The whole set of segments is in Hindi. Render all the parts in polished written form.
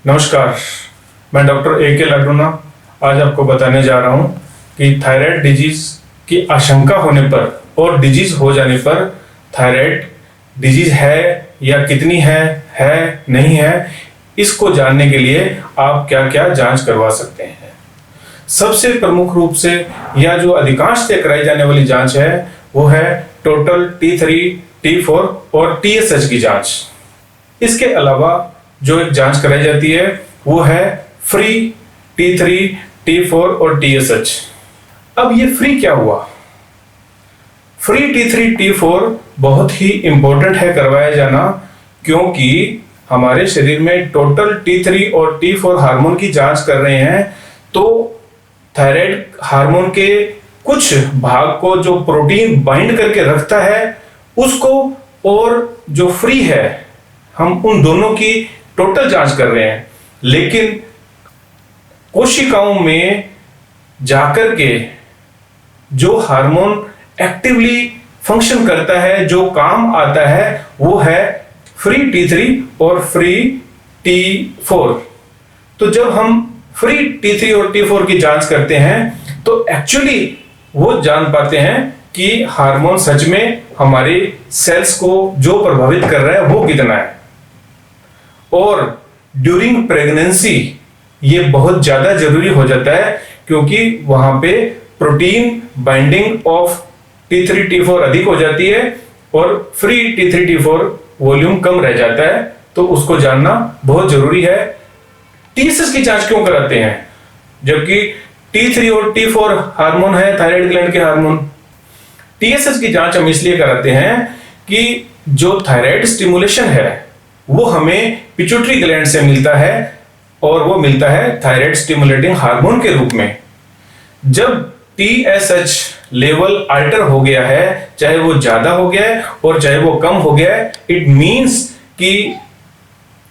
नमस्कार, मैं डॉक्टर ए के लाडूना आज आपको बताने जा रहा हूँ कि थायराइड डिजीज की आशंका होने पर और डिजीज हो जाने पर थायराइड डिजीज है या कितनी है नहीं है, इसको जानने के लिए आप क्या क्या जांच करवा सकते हैं। सबसे प्रमुख रूप से या जो अधिकांश से कराई जाने वाली जांच है वो है टोटल T3, T4 और TSH की जांच। इसके अलावा जो एक जांच कराई जाती है वो है फ्री T3, T4 और TSH। अब ये फ्री क्या हुआ? फ्री T3, T4 बहुत ही इंपॉर्टेंट है करवाया जाना, क्योंकि हमारे शरीर में टोटल T3 और T4 हार्मोन की जांच कर रहे हैं, तो थायराइड हार्मोन के कुछ भाग को जो प्रोटीन बाइंड करके रखता है उसको, और जो फ्री है, हम उन दोनों की टोटल जांच कर रहे हैं। लेकिन कोशिकाओं में जाकर के जो हार्मोन एक्टिवली फंक्शन करता है, जो काम आता है, वो है फ्री T3 और फ्री T4। तो जब हम फ्री T3 और T4 की जांच करते हैं तो एक्चुअली वो जान पाते हैं कि हार्मोन सच में हमारे सेल्स को जो प्रभावित कर रहा है वो कितना है। और ड्यूरिंग प्रेगनेंसी ये बहुत ज्यादा जरूरी हो जाता है, क्योंकि वहां पे protein binding of T3, T4 अधिक हो जाती है और फ्री T3, T4 वॉल्यूम कम रह जाता है, तो उसको जानना बहुत जरूरी है। TSH की जांच क्यों कराते हैं जबकि T3 और T4 हार्मोन है थायराइड ग्लैंड के हार्मोन? TSH की जांच हम इसलिए कराते हैं कि जो थायराइड स्टिमुलेशन है वो हमें पिट्यूटरी ग्लैंड से मिलता है, और वो मिलता है थायराइड स्टिमुलेटिंग हार्मोन के रूप में। जब TSH लेवल अल्टर हो गया है, चाहे वो ज्यादा हो गया है और चाहे वो कम हो गया है, इट मींस कि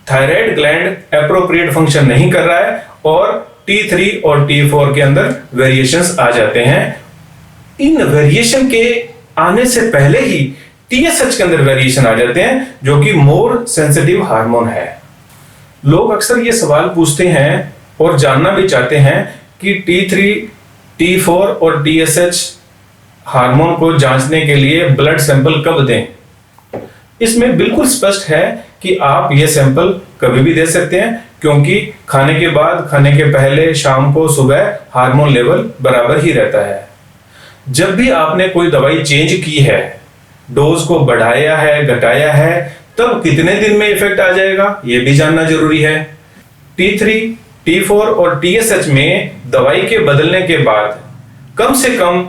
थायराइड ग्लैंड एप्रोप्रिएट फंक्शन नहीं कर रहा है और T3 और T4 के अंदर वेरिएशंस आ जाते हैं। इन वेरिएशन के आने से पहले ही TSH के अंदर वेरिएशन आ जाते हैं, जो कि मोर सेंसिटिव हार्मोन है। लोग अक्सर ये सवाल पूछते हैं और जानना भी चाहते हैं कि T3, T4 और TSH हार्मोन को जांचने के लिए ब्लड सैंपल कब दें। इसमें बिल्कुल स्पष्ट है कि आप ये सैंपल कभी भी दे सकते हैं, क्योंकि खाने के बाद, खाने के पहले, शाम को, सुबह हार्मोन लेवल बराबर ही रहता है। जब भी आपने कोई दवाई चेंज की है, डोज को बढ़ाया है, घटाया है, तब कितने दिन में इफेक्ट आ जाएगा ये भी जानना जरूरी है। T3, T4 और TSH में दवाई के बदलने के बाद कम से कम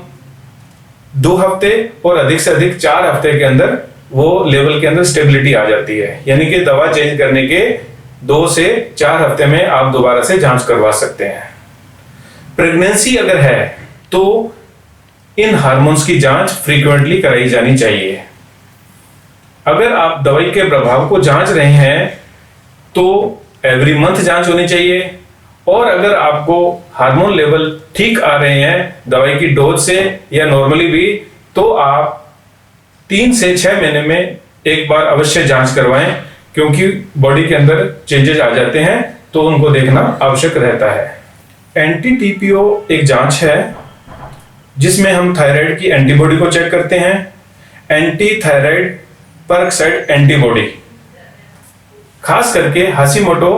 2 हफ्ते और अधिक से अधिक 4 हफ्ते के अंदर वो लेवल के अंदर स्टेबिलिटी आ जाती है, यानी कि दवा चेंज करने के 2 से 4 हफ्ते में आप दोबारा से जांच करवा सकते हैं। प्रेगनेंसी अगर है तो इन हार्मोन्स की जांच फ्रीक्वेंटली कराई जानी चाहिए। अगर आप दवाई के प्रभाव को जांच रहे हैं तो एवरी मंथ जांच होनी चाहिए, और अगर आपको हार्मोन लेवल ठीक आ रहे हैं दवाई की डोज से या नॉर्मली भी, तो आप 3 से 6 महीने में एक बार अवश्य जांच करवाएं, क्योंकि बॉडी के अंदर चेंजेस आ जाते हैं तो उनको देखना आवश्यक रहता है। एंटी-TPO एक जांच है जिसमें हम थायराइड की एंटीबॉडी को चेक करते हैं। एंटी थायराइड पेरोक्साइड एंटीबॉडी, खास करके हाशिमोटो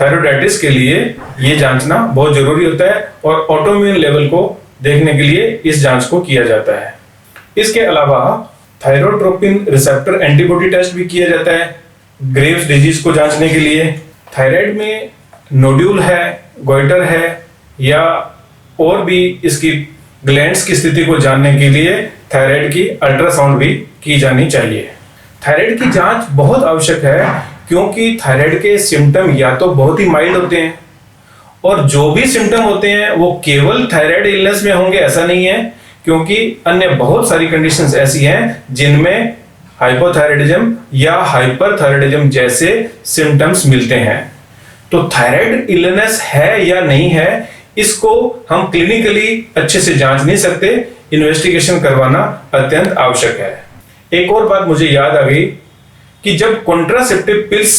थायराइडाइटिस के लिए ये जांचना बहुत जरूरी होता है, और ऑटोइम्यून लेवल को देखने के लिए इस जांच को किया जाता है। इसके अलावा थायरोट्रोपिन रिसेप्टर एंटीबॉडी टेस्ट भी किया जाता है ग्रेव्स डिजीज को जांचने के लिए। थायराइड में नोड्यूल है, गोइटर है, या और भी इसकी ग्लैंड्स की स्थिति को जानने के लिए थायराइड की अल्ट्रासाउंड भी की जानी चाहिए। थायराइड की जांच बहुत आवश्यक है, क्योंकि थायराइड के सिम्टम या तो बहुत ही माइल्ड होते हैं, और जो भी सिम्टम होते हैं वो केवल थायराइड इलनेस में होंगे ऐसा नहीं है, क्योंकि अन्य बहुत सारी कंडीशंस ऐसी हैं जिनमें हाइपोथायराइडिज्म या हाइपरथायराइडिज्म जैसे सिम्टम्स मिलते हैं। तो थायराइड इलनेस है या नहीं है, इसको हम क्लिनिकली अच्छे से जांच नहीं सकते, इन्वेस्टिगेशन करवाना अत्यंत आवश्यक है। एक और बात मुझे याद आ गई कि जब कॉन्ट्रासेप्टिव पिल्स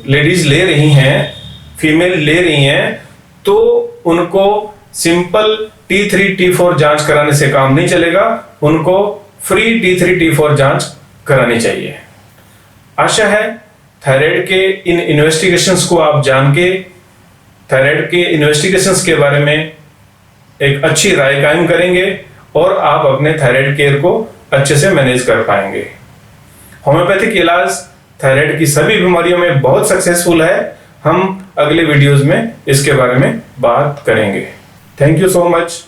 लेडीज ले रही हैं फीमेल ले रही हैं तो उनको सिंपल T3 T4 जांच कराने से काम नहीं चलेगा, उनको फ्री T3 T4 जांच करानी चाहिए। आशा है थायराइड के इन इन्वेस्टिगेशंस को आप जान के थायराइड के इन्वेस्टिगेशंस के बारे में एक अच्छी राय कायम करेंगे और आप अपने थायराइड केयर को अच्छे से मैनेज कर पाएंगे। होम्योपैथिक इलाज थायराइड की सभी बीमारियों में बहुत सक्सेसफुल है। हम अगले वीडियोस में इसके बारे में बात करेंगे। Thank you so much.